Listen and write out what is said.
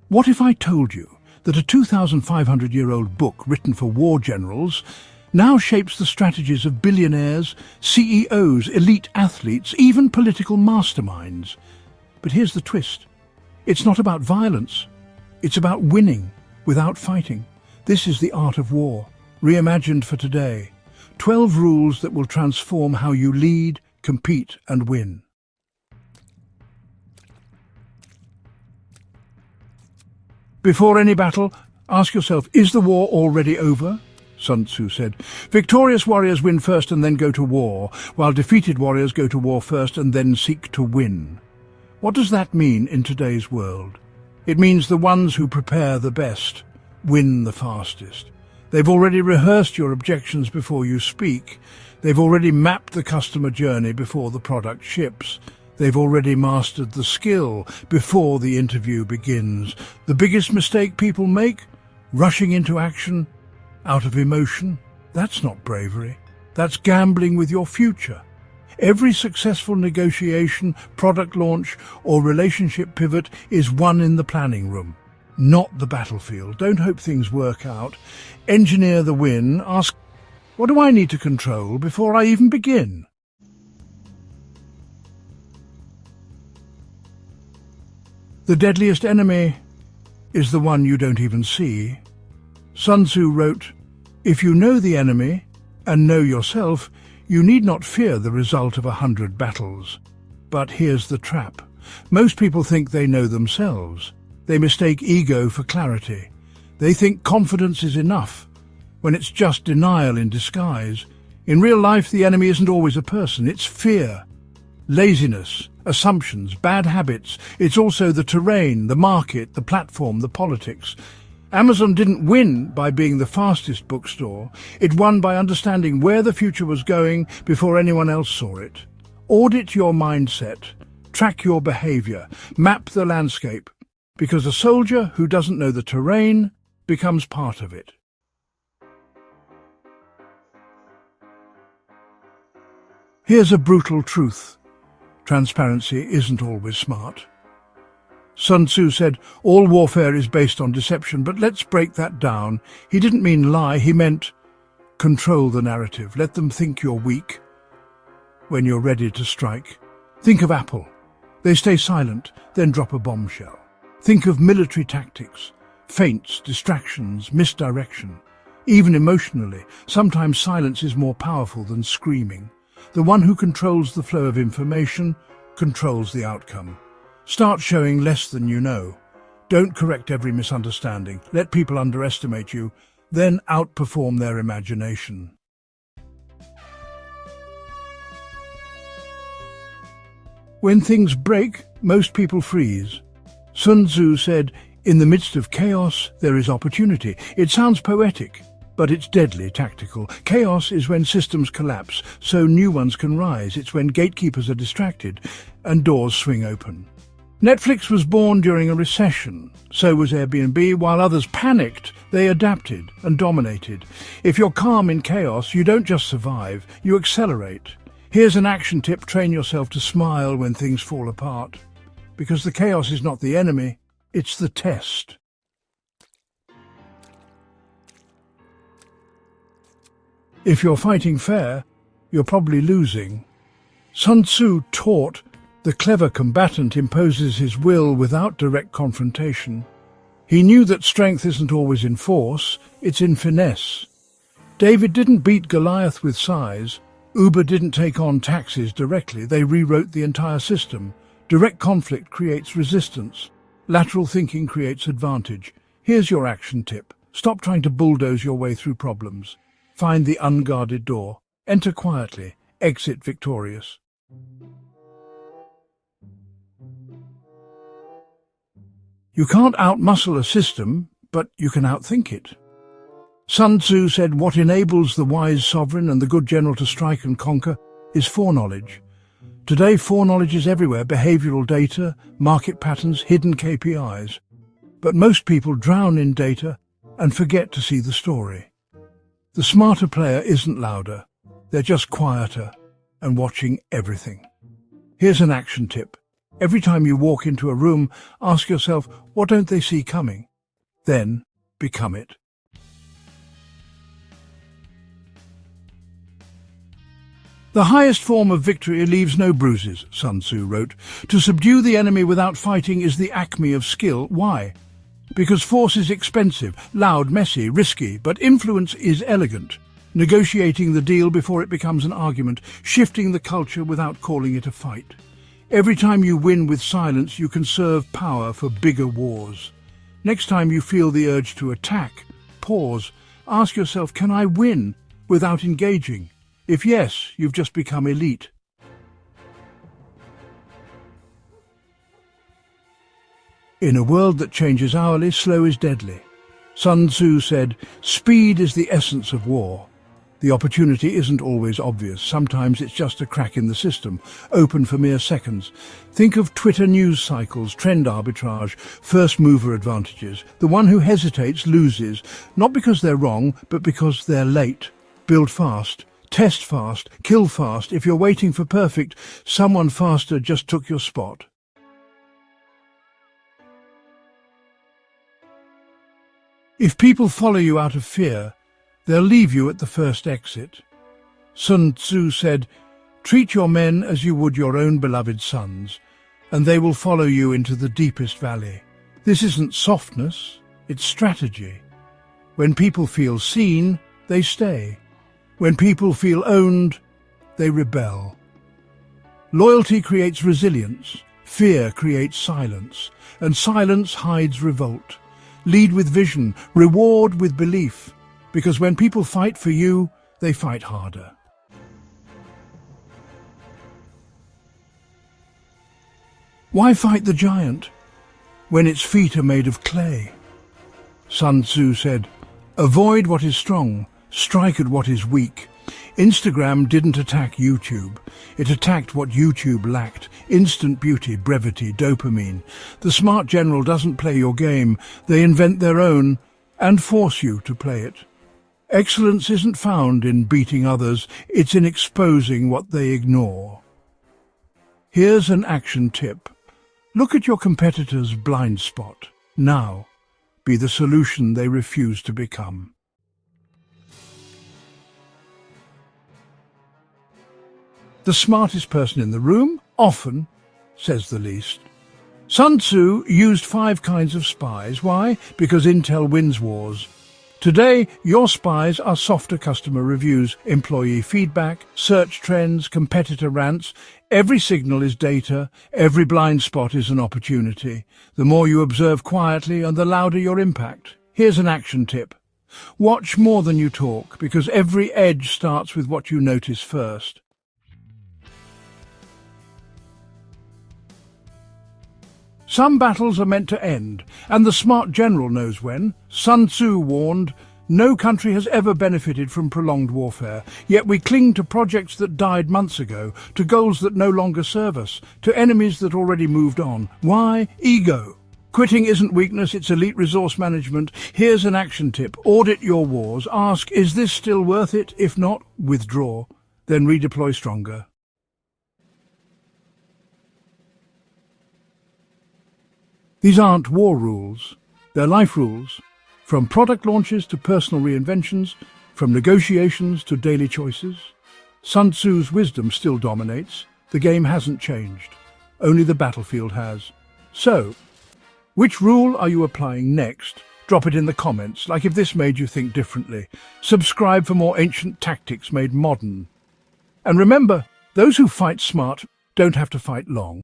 What if I told you that a 2,500-year-old book written for war generals now shapes the strategies of billionaires, CEOs, elite athletes, even political masterminds? But here's the twist. It's not about violence. It's about winning without fighting. This is the art of war, reimagined for today. 12 rules that will transform how you lead, compete, and win. Before any battle, ask yourself, is the war already over? Sun Tzu said. Victorious warriors win first and then go to war, while defeated warriors go to war first and then seek to win. What does that mean in today's world? It means the ones who prepare the best win the fastest. They've already rehearsed your objections before you speak. They've already mapped the customer journey before the product ships. They've already mastered the skill before the interview begins. The biggest mistake people make? Rushing into action out of emotion. That's not bravery. That's gambling with your future. Every successful negotiation, product launch, or relationship pivot is won in the planning room, not the battlefield. Don't hope things work out. Engineer the win. Ask, what do I need to control before I even begin? The deadliest enemy is the one you don't even see. Sun Tzu wrote, if you know the enemy and know yourself, you need not fear the result of 100 battles. But here's the trap. Most people think they know themselves. They mistake ego for clarity. They think confidence is enough, when it's just denial in disguise. In real life, the enemy isn't always a person. It's fear, laziness, assumptions, bad habits. It's also the terrain, the market, the platform, the politics. Amazon didn't win by being the fastest bookstore. It won by understanding where the future was going before anyone else saw it. Audit your mindset, track your behavior, map the landscape, because a soldier who doesn't know the terrain becomes part of it. Here's a brutal truth. Transparency isn't always smart. Sun Tzu said, all warfare is based on deception, but let's break that down. He didn't mean lie, he meant control the narrative. Let them think you're weak when you're ready to strike. Think of Apple. They stay silent, then drop a bombshell. Think of military tactics, feints, distractions, misdirection. Even emotionally, sometimes silence is more powerful than screaming. The one who controls the flow of information controls the outcome. Start showing less than you know. Don't correct every misunderstanding. Let people underestimate you, then outperform their imagination. When things break, most people freeze. Sun Tzu said, in the midst of chaos, there is opportunity. It sounds poetic, but it's deadly tactical. Chaos is when systems collapse, so new ones can rise. It's when gatekeepers are distracted and doors swing open. Netflix was born during a recession, so was Airbnb. While others panicked, they adapted and dominated. If you're calm in chaos, you don't just survive, you accelerate. Here's an action tip: train yourself to smile when things fall apart. Because the chaos is not the enemy, it's the test. If you're fighting fair, you're probably losing. Sun Tzu taught the clever combatant imposes his will without direct confrontation. He knew that strength isn't always in force, it's in finesse. David didn't beat Goliath with size. Uber didn't take on taxis directly, they rewrote the entire system. Direct conflict creates resistance. Lateral thinking creates advantage. Here's your action tip. Stop trying to bulldoze your way through problems. Find the unguarded door. Enter quietly. Exit victorious. You can't outmuscle a system, but you can outthink it. Sun Tzu said, what enables the wise sovereign and the good general to strike and conquer is foreknowledge. Today, foreknowledge is everywhere: behavioral data, market patterns, hidden KPIs. But most people drown in data and forget to see the story. The smarter player isn't louder, they're just quieter and watching everything. Here's an action tip. Every time you walk into a room, ask yourself, what don't they see coming? Then become it. The highest form of victory leaves no bruises, Sun Tzu wrote. To subdue the enemy without fighting is the acme of skill. Why? Because force is expensive, loud, messy, risky, but influence is elegant. Negotiating the deal before it becomes an argument, shifting the culture without calling it a fight. Every time you win with silence, you conserve power for bigger wars. Next time you feel the urge to attack, pause. Ask yourself, can I win without engaging? If yes, you've just become elite. In a world that changes hourly, slow is deadly. Sun Tzu said, speed is the essence of war. The opportunity isn't always obvious. Sometimes it's just a crack in the system, open for mere seconds. Think of Twitter news cycles, trend arbitrage, first mover advantages. The one who hesitates loses, not because they're wrong, but because they're late. Build fast, test fast, kill fast. If you're waiting for perfect, someone faster just took your spot. If people follow you out of fear, they'll leave you at the first exit. Sun Tzu said, treat your men as you would your own beloved sons, and they will follow you into the deepest valley. This isn't softness, it's strategy. When people feel seen, they stay. When people feel owned, they rebel. Loyalty creates resilience, fear creates silence, and silence hides revolt. Lead with vision, reward with belief, because when people fight for you, they fight harder. Why fight the giant when its feet are made of clay? Sun Tzu said, avoid what is strong, strike at what is weak. Instagram didn't attack YouTube. It attacked what YouTube lacked: instant beauty, brevity, dopamine. The smart general doesn't play your game. They invent their own and force you to play it. Excellence isn't found in beating others, it's in exposing what they ignore. Here's an action tip. Look at your competitor's blind spot. Now, be the solution they refuse to become. The smartest person in the room often says the least. Sun Tzu used 5 kinds of spies. Why? Because intel wins wars. Today, your spies are softer customer reviews, employee feedback, search trends, competitor rants. Every signal is data, every blind spot is an opportunity. The more you observe quietly and the louder your impact. Here's an action tip. Watch more than you talk, because every edge starts with what you notice first. Some battles are meant to end, and the smart general knows when. Sun Tzu warned, no country has ever benefited from prolonged warfare, yet we cling to projects that died months ago, to goals that no longer serve us, to enemies that already moved on. Why? Ego. Quitting isn't weakness, it's elite resource management. Here's an action tip. Audit your wars. Ask, is this still worth it? If not, withdraw. Then redeploy stronger. These aren't war rules, they're life rules. From product launches to personal reinventions, from negotiations to daily choices. Sun Tzu's wisdom still dominates. The game hasn't changed. Only the battlefield has. So, which rule are you applying next? Drop it in the comments, like if this made you think differently. Subscribe for more ancient tactics made modern. And remember, those who fight smart don't have to fight long.